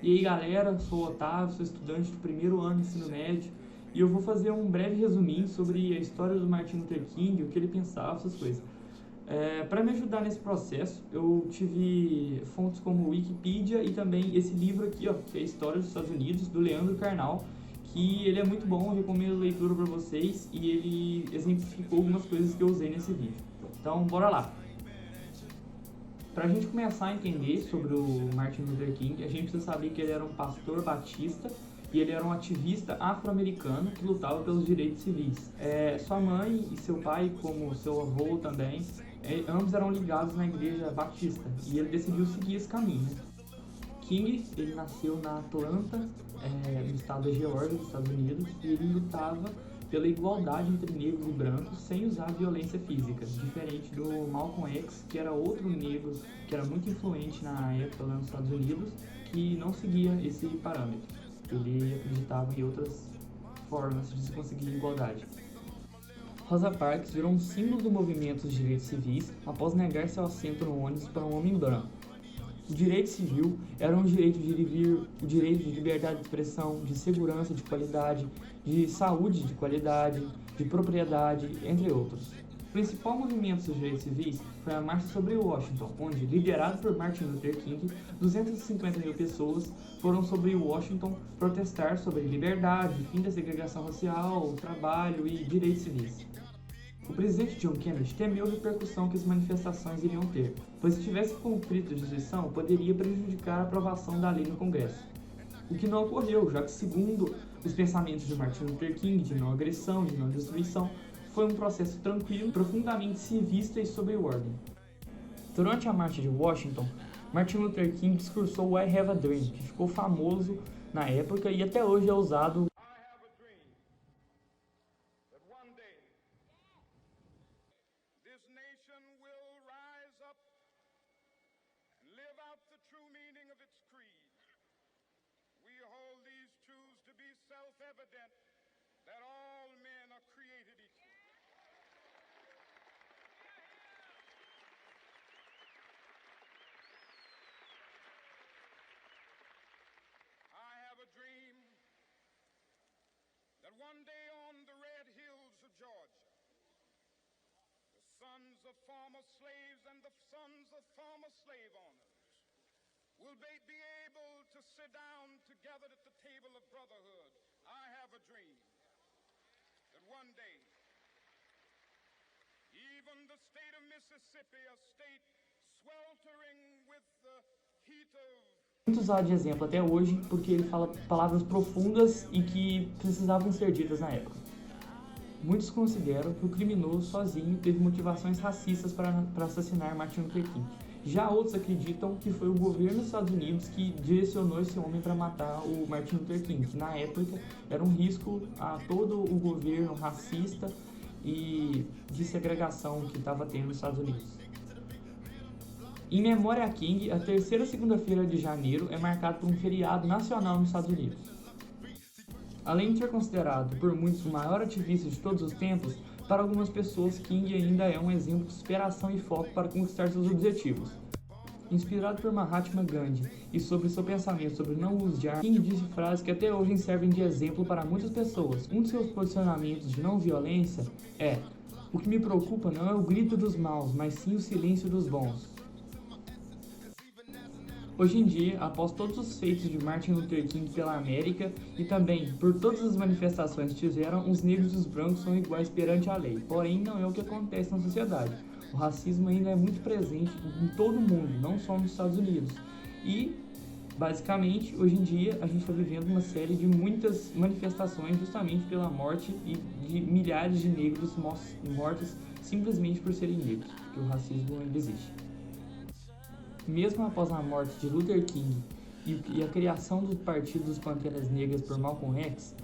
E aí galera, sou o Otávio, sou estudante do primeiro ano de ensino médio e eu vou fazer um breve resuminho sobre a história do Martin Luther King, o que ele pensava, essas coisas. Para me ajudar nesse processo, eu tive fontes como Wikipedia e também esse livro aqui, ó, que é a História dos Estados Unidos, do Leandro Carnal, que ele é muito bom, eu recomendo a leitura para vocês e ele exemplificou algumas coisas que eu usei nesse vídeo. Então, bora lá! Para a gente começar a entender sobre o Martin Luther King, a gente precisa saber que ele era um pastor batista e ele era um ativista afro-americano que lutava pelos direitos civis. Sua mãe e seu pai, como seu avô também, ambos eram ligados na igreja batista e ele decidiu seguir esse caminho, né? King, ele nasceu na Atlanta, no estado da Geórgia, dos Estados Unidos, e ele lutava pela igualdade entre negros e brancos sem usar violência física, diferente do Malcolm X, que era outro negro que era muito influente na época lá nos Estados Unidos, que não seguia esse parâmetro. Ele acreditava em outras formas de se conseguir igualdade. Rosa Parks virou um símbolo do movimento dos direitos civis após negar seu assento no ônibus para um homem branco. O direito civil era um direito de vir, o direito de liberdade de expressão, de segurança de qualidade, de saúde de qualidade, de propriedade, entre outros. O principal movimento dos direitos civis foi a Marcha sobre Washington, onde, liderado por Martin Luther King, 250 mil pessoas foram sobre Washington protestar sobre liberdade, fim da segregação racial, trabalho e direitos civis. O presidente John Kennedy temeu a repercussão que as manifestações iriam ter, pois se tivesse cumprido a decisão, poderia prejudicar a aprovação da lei no Congresso. O que não ocorreu, já que, segundo os pensamentos de Martin Luther King, de não agressão, de não destruição, foi um processo tranquilo, profundamente civista e sob ordem. Durante a Marcha de Washington, Martin Luther King discursou o I Have a Dream, que ficou famoso na época e até hoje é usado. Live out the true meaning of its creed. We hold these truths to be self-evident, that all men are created equal. I have a dream that one day on the red hills of Georgia, the sons of former slaves and the sons of former slave owners will be able to sit down together at the table of brotherhood. I have a dream that one day, even the state of Mississippi, a state sweltering with the heat of... Muito usado de exemplo até hoje, porque ele fala palavras profundas e que precisavam ser ditas na época. Muitos consideram que o criminoso sozinho teve motivações racistas para assassinar Martin Luther King. Já outros acreditam que foi o governo dos Estados Unidos que direcionou esse homem para matar o Martin Luther King, que na época era um risco a todo o governo racista e de segregação que estava tendo nos Estados Unidos. Em memória a King, a terceira segunda-feira de janeiro é marcada por um feriado nacional nos Estados Unidos. Além de ser considerado por muitos o maior ativista de todos os tempos, para algumas pessoas King ainda é um exemplo de superação e foco para conquistar seus objetivos. Inspirado por Mahatma Gandhi e sobre seu pensamento sobre não uso de armas, King disse frases que até hoje servem de exemplo para muitas pessoas. Um de seus posicionamentos de não violência é: "O que me preocupa não é o grito dos maus, mas sim o silêncio dos bons." Hoje em dia, após todos os feitos de Martin Luther King pela América e também por todas as manifestações que fizeram, os negros e os brancos são iguais perante a lei. Porém, não é o que acontece na sociedade. O racismo ainda é muito presente em todo o mundo, não só nos Estados Unidos. E, basicamente, hoje em dia, a gente está vivendo uma série de muitas manifestações justamente pela morte e de milhares de negros mortos simplesmente por serem negros, porque o racismo ainda existe. Mesmo após a morte de Luther King e a criação do Partido dos Panteras Negras por Malcolm X,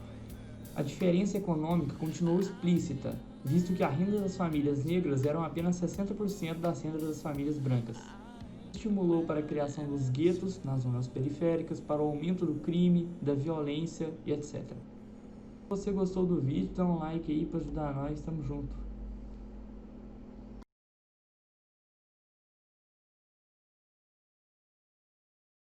a diferença econômica continuou explícita, visto que a renda das famílias negras eram apenas 60% das rendas das famílias brancas. Estimulou para a criação dos guetos nas zonas periféricas, para o aumento do crime, da violência e etc. Se você gostou do vídeo, dá um like aí para ajudar nós, tamo junto.